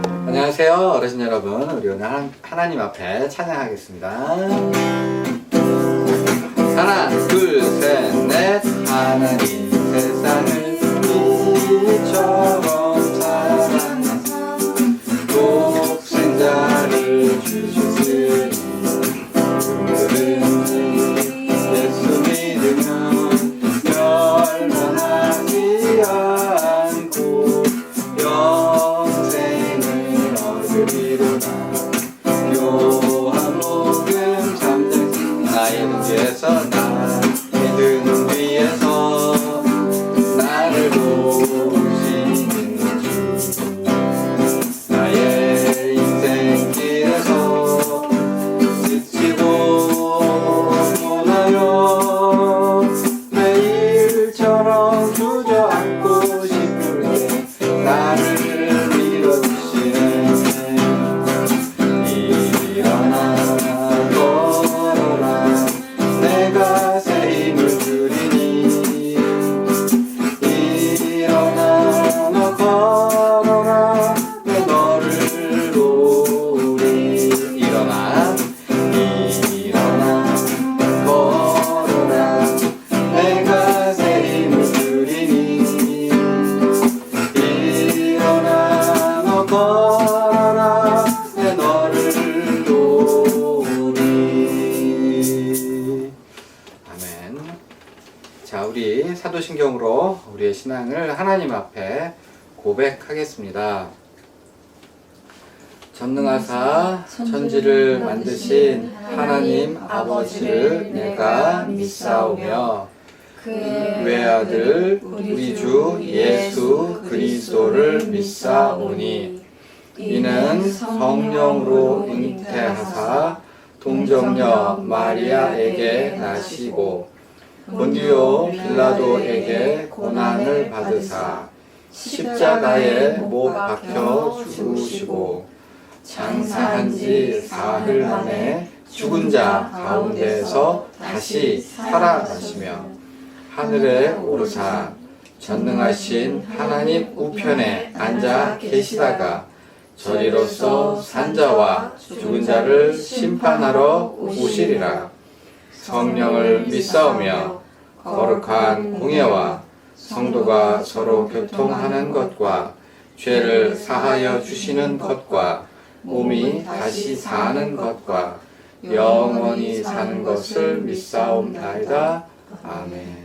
안녕하세요 어르신 여러분. 우리 오늘 하나님 앞에 찬양하겠습니다. 하나 둘 셋 넷. 하나님 세상을 빛처럼 사랑하사 독생자를 주셨으니 오늘은 예수 믿으면 멸망하지 않고 영생을 얻으리로다. 요한복음 3장. 나의 등 위에서 나의 등 위에서 나를 보시는 주, 나의 인생길에서 지치고 무너져 매일처럼 주저앉고 싶을 때 나를 밀어주시네. 일어나 걸어라 내가 새 힘을 주리니. 일어나 너 걸어라 내 너를 보리. 일어나 걸어라 내가 새 힘을 주리니. 일어나 너 걸어라 내 너를 보리. 아멘. 자, 우리 사도신경으로 우리의 신앙을 하나님 앞에 고백하겠습니다. 전능하사 천지를 만드신 하나님 아버지를 내가 믿사오며 그의 외아들 우리 주 예수 그리스도를 믿사오니 이는 성령으로 잉태하사 동정녀 마리아에게 나시고 본디오 빌라도에게 고난을 받으사 십자가에 못 박혀 죽으시고 장사한 지 사흘 만에 죽은 자 가운데에서 다시 살아나시며 하늘에 오르사 전능하신 하나님 우편에 앉아 계시다가 저리로서 산자와 죽은 자를 심판하러 오시리라. 성령을 믿사오며 거룩한 공예와 성도가 서로 교통하는 것과 죄를 사하여 주시는 것과 몸이 다시 사는 것과 영원히 사는 것을 믿사옵나이다. 아멘.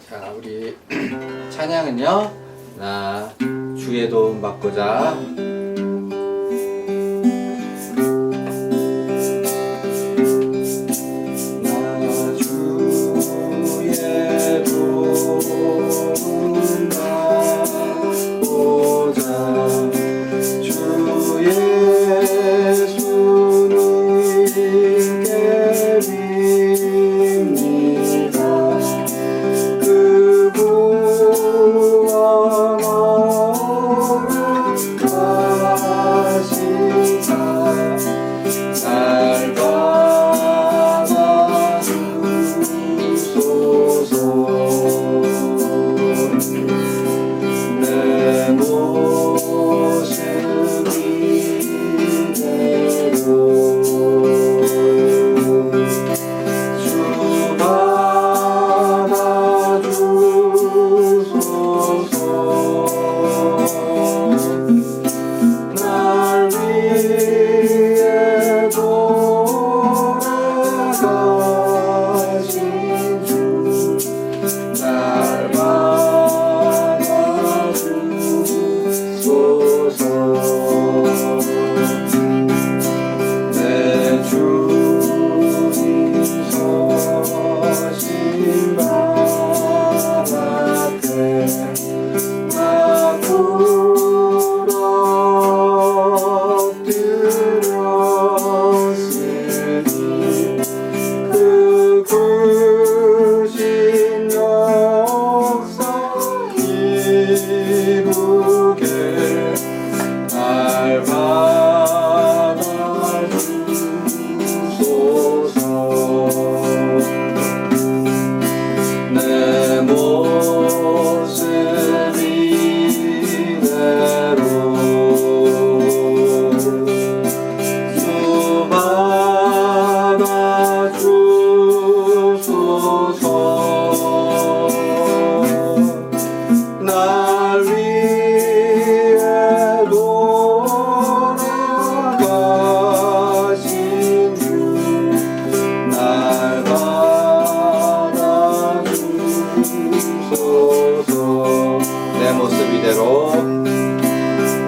자, 우리 찬양은요, 나 주의 도움 받고자.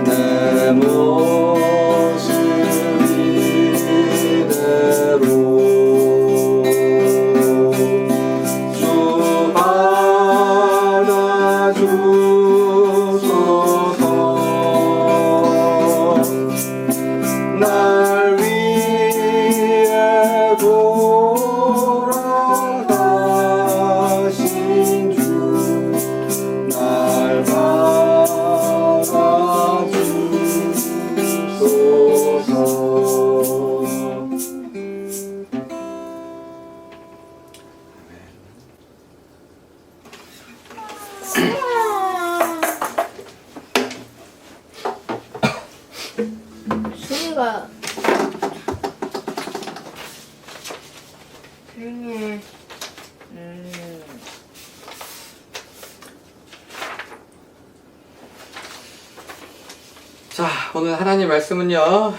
내 모습 이대로 주 받아주소서. 날 위해 돌아가신 주 날 받아주소서. 순이가 조용히 자, 오늘 하나님 말씀은요,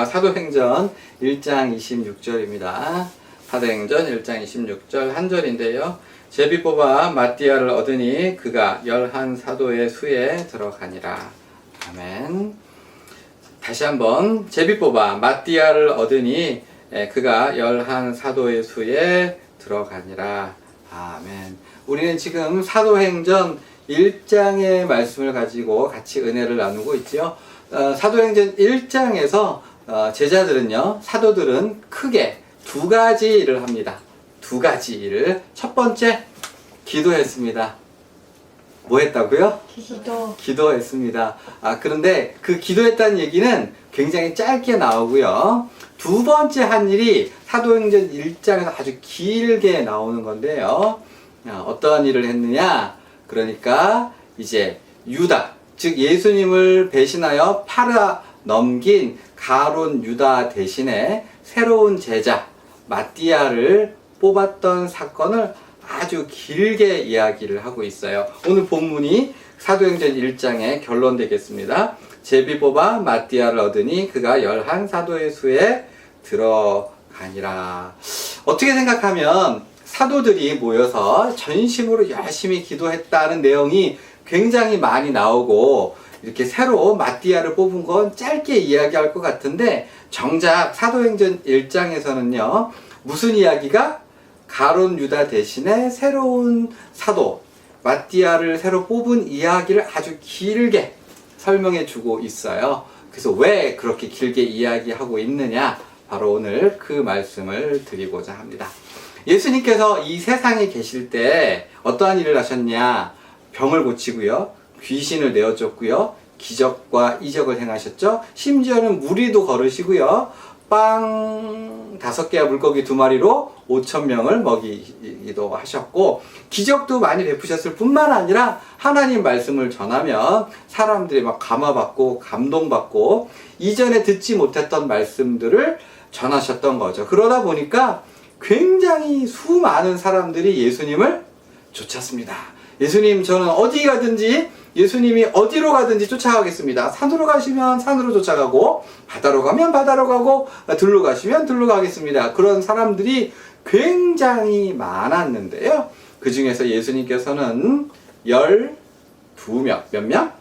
사도행전 1장 26절입니다. 사도행전 1장 26절 한 절인데요. 제비 뽑아 마띠아를 얻으니 그가 11사도의 수에 들어가니라. 아멘. 다시 한번 제비 뽑아 마띠아를 얻으니 그가 11사도의 수에 들어가니라. 아멘. 우리는 지금 사도행전 1장의 말씀을 가지고 같이 은혜를 나누고 있죠. 사도행전 1장에서 제자들은요, 사도들은 크게 두 가지 일을 합니다. 두 가지 일을. 첫 번째, 기도했습니다. 뭐 했다고요? 기도했습니다. 그런데 그 기도했다는 얘기는 굉장히 짧게 나오고요. 두 번째 한 일이 사도행전 1장에서 아주 길게 나오는 건데요. 어떤 일을 했느냐? 그러니까 이제 유다, 즉 예수님을 배신하여 팔아 넘긴 가룟 유다 대신에 새로운 제자 마띠아를 뽑았던 사건을 아주 길게 이야기를 하고 있어요. 오늘 본문이 사도행전 1장의 결론 되겠습니다. 제비 뽑아 마띠아를 얻으니 그가 11사도의 수에 들어가니라. 어떻게 생각하면 사도들이 모여서 전심으로 열심히 기도했다는 내용이 굉장히 많이 나오고, 이렇게 새로 마띠아를 뽑은 건 짧게 이야기할 것 같은데, 정작 사도행전 1장에서는요 무슨 이야기가? 가룟 유다 대신에 새로운 사도 마띠아를 새로 뽑은 이야기를 아주 길게 설명해 주고 있어요. 그래서 왜 그렇게 길게 이야기하고 있느냐, 바로 오늘 그 말씀을 드리고자 합니다. 예수님께서 이 세상에 계실 때 어떠한 일을 하셨냐? 병을 고치고요, 귀신을 내어쫓고요, 기적과 이적을 행하셨죠. 심지어는 무리도 걸으시고요, 빵 5개와 물고기 2마리로 5,000명을 먹이기도 하셨고, 기적도 많이 베푸셨을 뿐만 아니라 하나님 말씀을 전하면 사람들이 막 감화받고 감동받고 이전에 듣지 못했던 말씀들을 전하셨던 거죠. 그러다 보니까 굉장히 수많은 사람들이 예수님을 쫓았습니다. 예수님, 저는 어디 가든지, 예수님이 어디로 가든지 쫓아가겠습니다. 산으로 가시면 산으로 쫓아가고, 바다로 가면 바다로 가고, 들로 가시면 들로 가겠습니다. 그런 사람들이 굉장히 많았는데요. 그 중에서 예수님께서는 12명, 몇 명?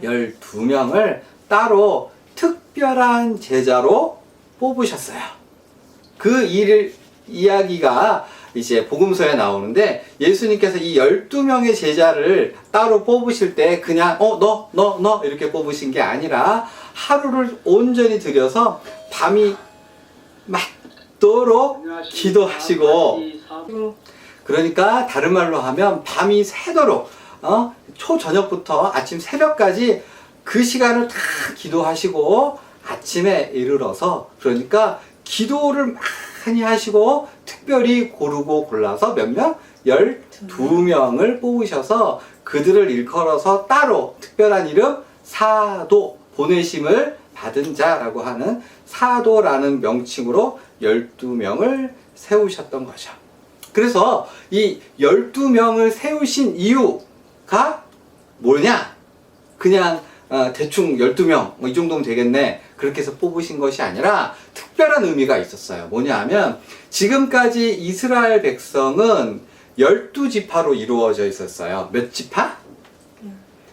12명을 따로 특별한 제자로 뽑으셨어요. 그 이야기가 이제 복음서에 나오는데, 예수님께서 이 12명의 제자를 따로 뽑으실 때 그냥 너 이렇게 뽑으신 게 아니라 하루를 온전히 들여서 밤이 맞도록 기도하시고, 그러니까 다른 말로 하면 밤이 새도록 초저녁부터 아침 새벽까지 그 시간을 다 기도하시고 아침에 이르러서, 그러니까 기도를 많이 하시고 특별히 고르고 골라서 몇 명? 12명을 뽑으셔서 그들을 일컬어서 따로 특별한 이름 사도, 보내심을 받은 자라고 하는 사도라는 명칭으로 12명을 세우셨던 거죠. 그래서 이 12명을 세우신 이유가 뭐냐? 그냥 대충 12명 이 정도면 되겠네, 그렇게 해서 뽑으신 것이 아니라 특별한 의미가 있었어요. 뭐냐 하면, 지금까지 이스라엘 백성은 12지파로 이루어져 있었어요. 몇 지파?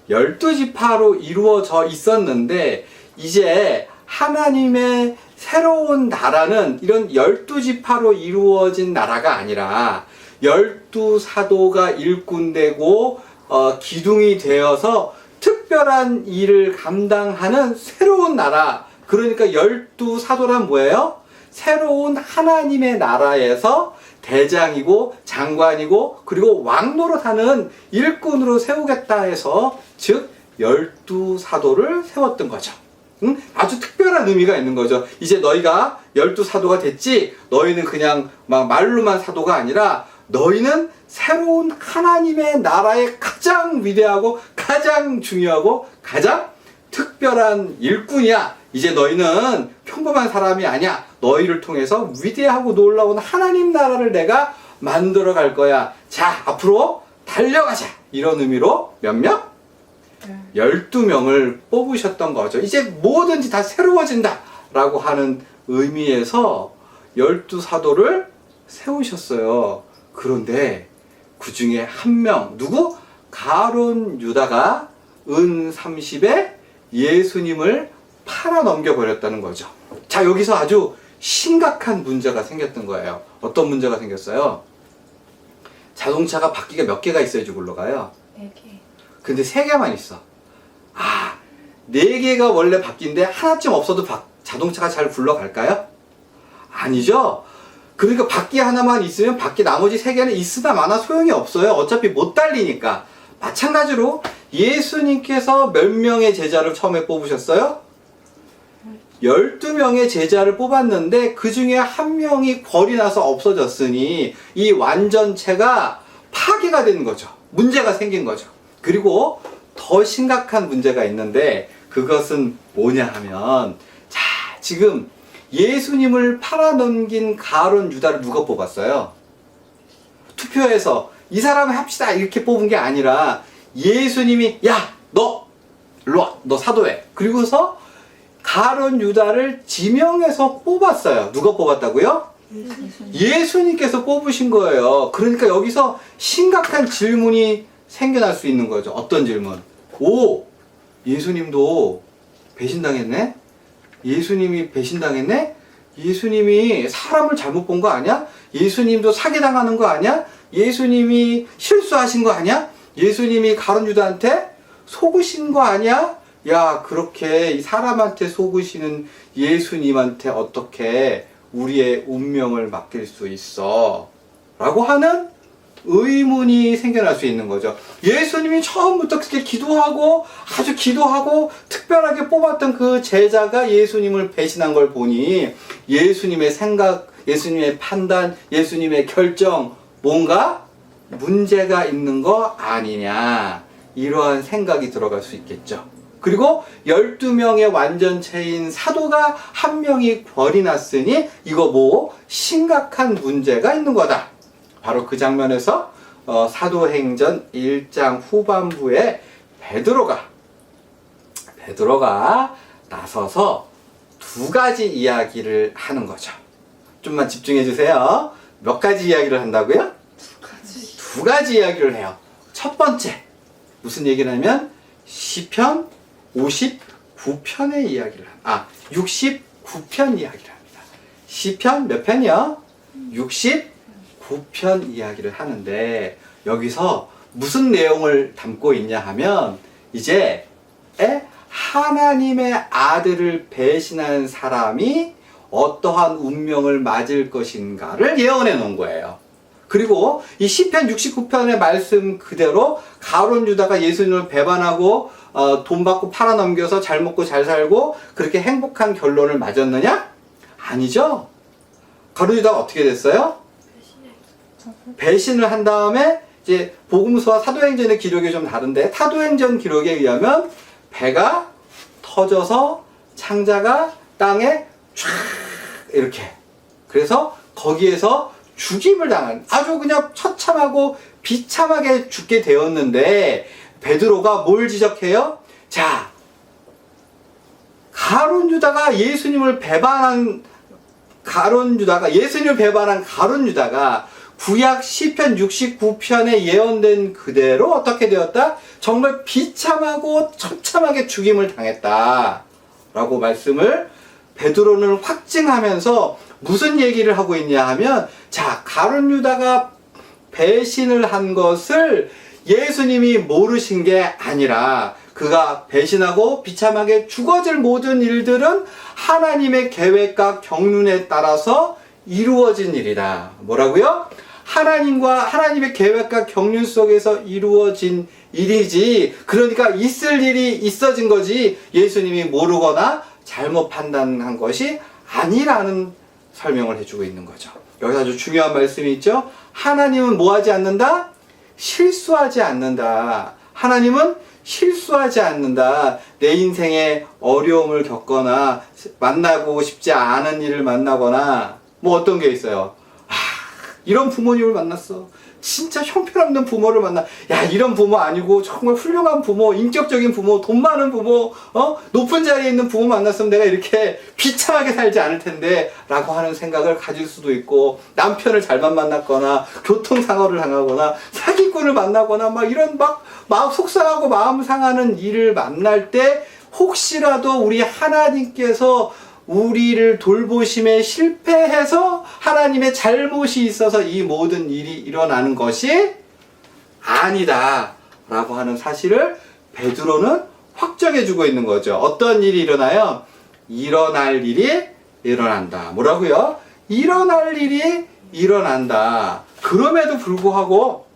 12지파로 이루어져 있었는데 이제 하나님의 새로운 나라는 이런 12지파로 이루어진 나라가 아니라 12사도가 일꾼되고 기둥이 되어서 특별한 일을 감당하는 새로운 나라. 그러니까 12사도란 뭐예요? 새로운 하나님의 나라에서 대장이고 장관이고 그리고 왕노릇하는 일꾼으로 세우겠다 해서 즉 12사도를 세웠던 거죠. 아주 특별한 의미가 있는 거죠. 이제 너희가 12사도가 됐지, 너희는 그냥 막 말로만 사도가 아니라 너희는 새로운 하나님의 나라의 가장 위대하고 가장 중요하고 가장 특별한 일꾼이야. 이제 너희는 평범한 사람이 아니야. 너희를 통해서 위대하고 놀라운 하나님 나라를 내가 만들어 갈 거야. 자, 앞으로 달려가자. 이런 의미로 몇 명? 12명을 뽑으셨던 거죠. 이제 뭐든지 다 새로워진다 라고 하는 의미에서 12사도를 세우셨어요. 그런데 그 중에 한 명, 누구? 가룟 유다가 은 30에 예수님을 팔아 넘겨버렸다는 거죠. 자, 여기서 아주 심각한 문제가 생겼던 거예요. 어떤 문제가 생겼어요? 자동차가 바퀴가 몇 개가 있어야지 굴러가요? 4개. 근데 3개만 있어. 4개가 원래 바퀴인데 하나쯤 없어도 자동차가 잘 굴러갈까요? 아니죠? 그러니까 바퀴 하나만 있으면 바퀴 나머지 3개는 있으나 마나 소용이 없어요. 어차피 못 달리니까. 마찬가지로 예수님께서 몇 명의 제자를 처음에 뽑으셨어요? 12명의 제자를 뽑았는데 그 중에 한 명이 벌이 나서 없어졌으니 이 완전체가 파괴가 된 거죠. 문제가 생긴 거죠. 그리고 더 심각한 문제가 있는데 그것은 뭐냐 하면, 자, 지금 예수님을 팔아넘긴 가룟 유다를 누가 뽑았어요? 투표해서 이 사람을 합시다 이렇게 뽑은 게 아니라 예수님이 야, 너 일로 와, 너 사도해. 그리고서 가룟 유다를 지명해서 뽑았어요. 누가 뽑았다고요? 예수님께서 뽑으신 거예요. 그러니까 여기서 심각한 질문이 생겨날 수 있는 거죠. 어떤 질문? 오, 예수님도 배신당했네? 예수님이 배신당했네? 예수님이 사람을 잘못 본 거 아니야? 예수님도 사기당하는 거 아니야? 예수님이 실수하신 거 아니야? 예수님이 가룟 유다한테 속으신 거 아니야? 야, 그렇게 이 사람한테 속으시는 예수님한테 어떻게 우리의 운명을 맡길 수 있어? 라고 하는 의문이 생겨날 수 있는 거죠. 예수님이 처음부터 그렇게 기도하고 아주 기도하고 특별하게 뽑았던 그 제자가 예수님을 배신한 걸 보니 예수님의 생각, 예수님의 판단, 예수님의 결정 뭔가 문제가 있는 거 아니냐, 이러한 생각이 들어갈 수 있겠죠. 그리고 12명의 완전체인 사도가 한 명이 벌이 났으니 이거 뭐 심각한 문제가 있는 거다. 바로 그 장면에서 사도행전 1장 후반부에 베드로가 나서서 두 가지 이야기를 하는 거죠. 좀만 집중해 주세요. 몇 가지 이야기를 한다고요? 두 가지 이야기를 해요. 첫 번째, 무슨 얘기를 하면 시편 59편의 이야기를 69편 이야기를 합니다. 시편 몇 편이요? 69편 이야기를 하는데 여기서 무슨 내용을 담고 있냐 하면 이제 하나님의 아들을 배신한 사람이 어떠한 운명을 맞을 것인가를 예언해 놓은 거예요. 그리고 이 시편 69편의 말씀 그대로 가룟 유다가 예수님을 배반하고 돈 받고 팔아넘겨서 잘 먹고 잘 살고 그렇게 행복한 결론을 맞았느냐? 아니죠. 가룟 유다가 어떻게 됐어요? 배신을 한 다음에 이제 복음서와 사도행전의 기록이 좀 다른데 사도행전 기록에 의하면 배가 터져서 창자가 땅에 쫙 이렇게, 그래서 거기에서 죽임을 당한, 아주 그냥 처참하고 비참하게 죽게 되었는데 베드로가 뭘 지적해요? 자, 가룟 유다가 예수님을 배반한 가룟 유다가 구약 시편 69편에 예언된 그대로 어떻게 되었다? 정말 비참하고 처참하게 죽임을 당했다 라고 말씀을 베드로는 확증하면서 무슨 얘기를 하고 있냐 하면, 자, 가룟 유다가 배신을 한 것을 예수님이 모르신 게 아니라 그가 배신하고 비참하게 죽어질 모든 일들은 하나님의 계획과 경륜에 따라서 이루어진 일이다. 뭐라고요? 하나님의 계획과 경륜 속에서 이루어진 일이지, 그러니까 있을 일이 있어진 거지 예수님이 모르거나 잘못 판단한 것이 아니라는 설명을 해주고 있는 거죠. 여기서 아주 중요한 말씀이 있죠. 하나님은 뭐 하지 않는다? 실수하지 않는다. 하나님은 실수하지 않는다. 내 인생에 어려움을 겪거나 만나고 싶지 않은 일을 만나거나 뭐 어떤 게 있어요. 이런 부모님을 만났어. 진짜 형편없는 부모를 만나. 야, 이런 부모 아니고 정말 훌륭한 부모, 인격적인 부모, 돈 많은 부모, 높은 자리에 있는 부모 만났으면 내가 이렇게 비참하게 살지 않을 텐데 라고 하는 생각을 가질 수도 있고, 남편을 잘못 만났거나 교통사고를 당하거나 사기꾼을 만나거나 막 이런 마음 속상하고 마음 상하는 일을 만날 때 혹시라도 우리 하나님께서 우리를 돌보심에 실패해서 하나님의 잘못이 있어서 이 모든 일이 일어나는 것이 아니다 라고 하는 사실을 베드로는 확정해 주고 있는 거죠. 어떤 일이 일어나요? 일어날 일이 일어난다. 뭐라고요? 일어날 일이 일어난다. 그럼에도 불구하고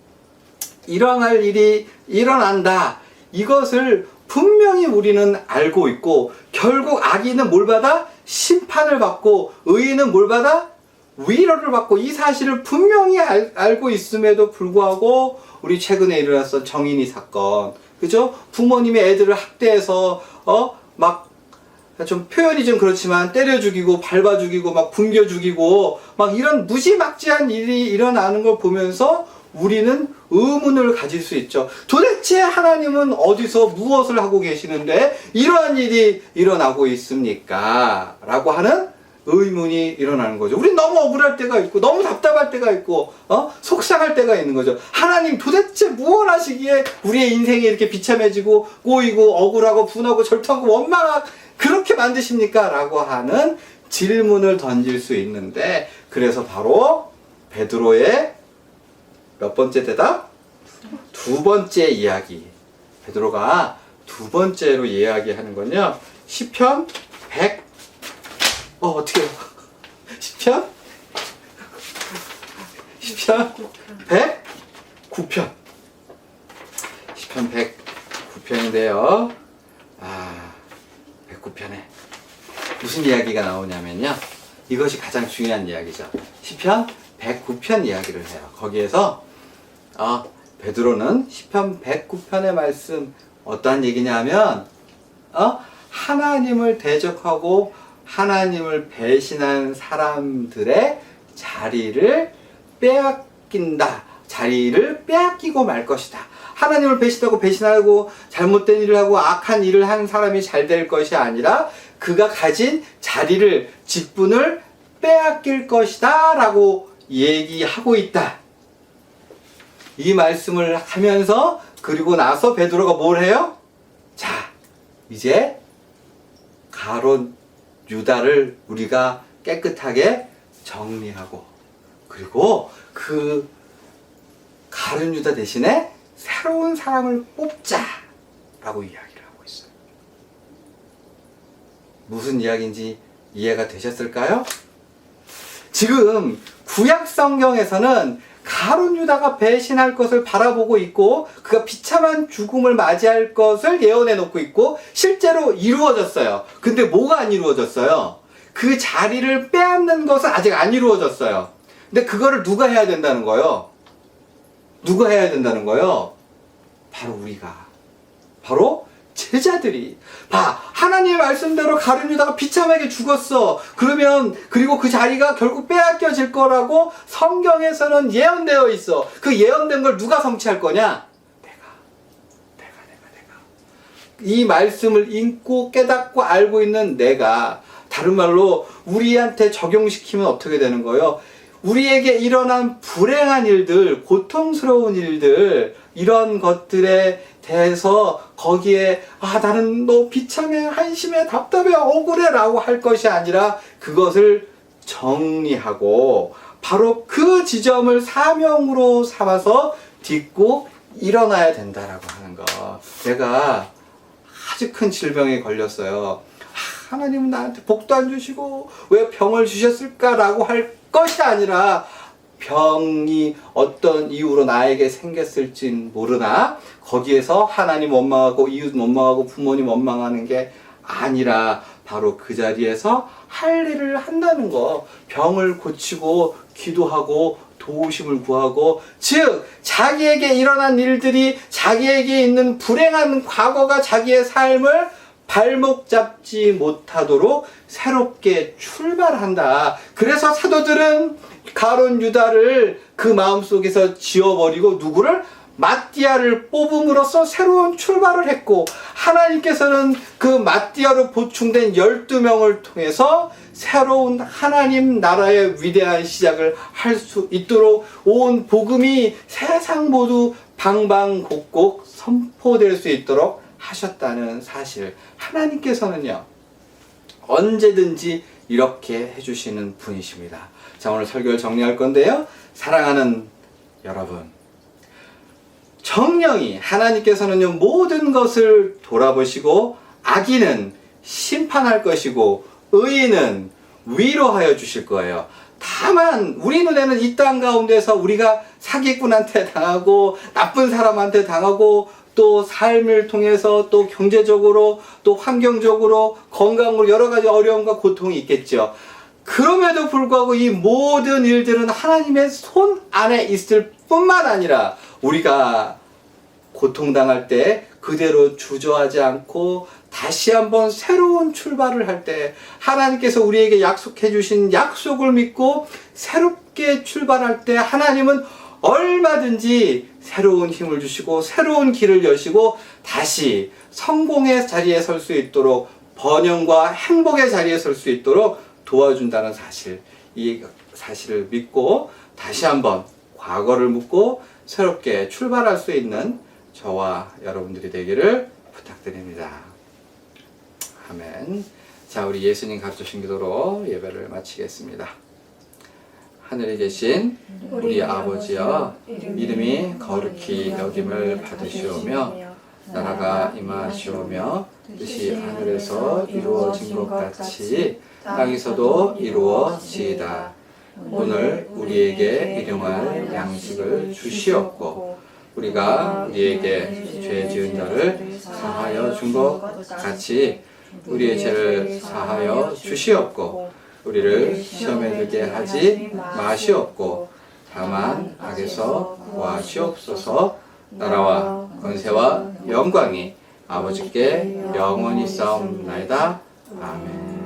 일어날 일이 일어난다. 이것을 분명히 우리는 알고 있고, 결국 악인은 뭘 받아? 심판을 받고, 의인은 뭘 받아? 위로를 받고, 이 사실을 분명히 알고 있음에도 불구하고 우리 최근에 일어났던 정인이 사건, 그죠? 부모님의 애들을 학대해서 막 좀 표현이 좀 그렇지만 때려 죽이고 밟아 죽이고 막 굶겨 죽이고 막 이런 무지막지한 일이 일어나는 걸 보면서 우리는 의문을 가질 수 있죠. 도대체 하나님은 어디서 무엇을 하고 계시는데 이러한 일이 일어나고 있습니까? 라고 하는 의문이 일어나는 거죠. 우린 너무 억울할 때가 있고 너무 답답할 때가 있고 속상할 때가 있는 거죠. 하나님 도대체 무엇 하시기에 우리의 인생이 이렇게 비참해지고 꼬이고 억울하고 분하고 절통하고 원망하고 그렇게 만드십니까? 라고 하는 질문을 던질 수 있는데, 그래서 바로 베드로의 몇 번째 대답? 두 번째 이야기. 베드로가 두 번째로 이야기하는 건요, 시편 100 어떻게 해요? 시편 109편. 시편 109편인데요. 109편에 무슨 이야기가 나오냐면요, 이것이 가장 중요한 이야기죠. 시편 109편 이야기를 해요. 거기에서 베드로는 시편 109편의 말씀 어떠한 얘기냐 하면 하나님을 대적하고 하나님을 배신한 사람들의 자리를 빼앗긴다. 자리를 빼앗기고 말 것이다. 하나님을 배신하고 잘못된 일을 하고 악한 일을 하는 사람이 잘 될 것이 아니라 그가 가진 자리를, 직분을 빼앗길 것이다 라고 얘기하고 있다. 이 말씀을 하면서 그리고 나서 베드로가 뭘 해요? 자, 이제 가룟 유다를 우리가 깨끗하게 정리하고, 그리고 그 가룟 유다 대신에 새로운 사람을 뽑자 라고 이야기를 하고 있어요. 무슨 이야기인지 이해가 되셨을까요? 지금 구약 성경에서는 가룟 유다가 배신할 것을 바라보고 있고 그가 비참한 죽음을 맞이할 것을 예언해 놓고 있고 실제로 이루어졌어요. 근데 뭐가 안 이루어졌어요? 그 자리를 빼앗는 것은 아직 안 이루어졌어요. 근데 그거를 누가 해야 된다는 거예요? 누가 해야 된다는 거예요? 바로 우리가, 바로 제자들이. 하나님의 말씀대로 가룟 유다가 비참하게 죽었어. 그리고 그 자리가 결국 빼앗겨질 거라고 성경에서는 예언되어 있어. 그 예언된 걸 누가 성취할 거냐? 내가. 이 말씀을 읽고 깨닫고 알고 있는 내가, 다른 말로 우리한테 적용시키면 어떻게 되는 거예요? 우리에게 일어난 불행한 일들, 고통스러운 일들, 이런 것들에 대해서 거기에 나는 너 비참해, 한심해, 답답해, 억울해 라고 할 것이 아니라 그것을 정리하고 바로 그 지점을 사명으로 삼아서 딛고 일어나야 된다라고 하는 거. 내가 아주 큰 질병에 걸렸어요. 하나님은 나한테 복도 안 주시고 왜 병을 주셨을까라고 할 것이 아니라 병이 어떤 이유로 나에게 생겼을진 모르나 거기에서 하나님 원망하고 이웃 원망하고 부모님 원망하는 게 아니라 바로 그 자리에서 할 일을 한다는 거. 병을 고치고 기도하고 도우심을 구하고, 즉 자기에게 일어난 일들이 자기에게 있는 불행한 과거가 자기의 삶을 발목 잡지 못하도록 새롭게 출발한다. 그래서 사도들은 가룟 유다를 그 마음속에서 지워버리고 누구를? 마띠아를 뽑음으로써 새로운 출발을 했고, 하나님께서는 그 마띠아로 보충된 12명을 통해서 새로운 하나님 나라의 위대한 시작을 할 수 있도록 온 복음이 세상 모두 방방곡곡 선포될 수 있도록 하셨다는 사실. 하나님께서는요 언제든지 이렇게 해주시는 분이십니다. 자, 오늘 설교를 정리할 건데요, 사랑하는 여러분, 정령이 하나님께서는요 모든 것을 돌아보시고 악인은 심판할 것이고 의인은 위로하여 주실 거예요. 다만 우리 눈에는 이 땅 가운데서 우리가 사기꾼한테 당하고 나쁜 사람한테 당하고 또 삶을 통해서 또 경제적으로 또 환경적으로 건강으로 여러 가지 어려움과 고통이 있겠죠. 그럼에도 불구하고 이 모든 일들은 하나님의 손 안에 있을 뿐만 아니라 우리가 고통당할 때 그대로 주저하지 않고 다시 한번 새로운 출발을 할 때 하나님께서 우리에게 약속해 주신 약속을 믿고 새롭게 출발할 때 하나님은 얼마든지 새로운 힘을 주시고 새로운 길을 여시고 다시 성공의 자리에 설 수 있도록, 번영과 행복의 자리에 설 수 있도록 도와준다는 사실, 이 사실을 믿고 다시 한번 과거를 묻고 새롭게 출발할 수 있는 저와 여러분들이 되기를 부탁드립니다. 아멘. 자, 우리 예수님 가르쳐주신 기도로 예배를 마치겠습니다. 하늘에 계신 우리 아버지여, 이름이 거룩히 여김을 받으시오며 나라가 임하시오며 뜻이 하늘에서 이루어진 것 같이 땅에서도 이루어지이다. 오늘 우리에게 일용할 양식을 주시옵고 우리가 우리에게 죄 지은 자를 사하여 준 것 같이 우리의 죄를 사하여 주시옵고 우리를 시험에 들게 하지 마시옵고 다만 악에서 구하시옵소서. 나라와 권세와 영광이 아버지께 영원히 싸움나이다. 아멘.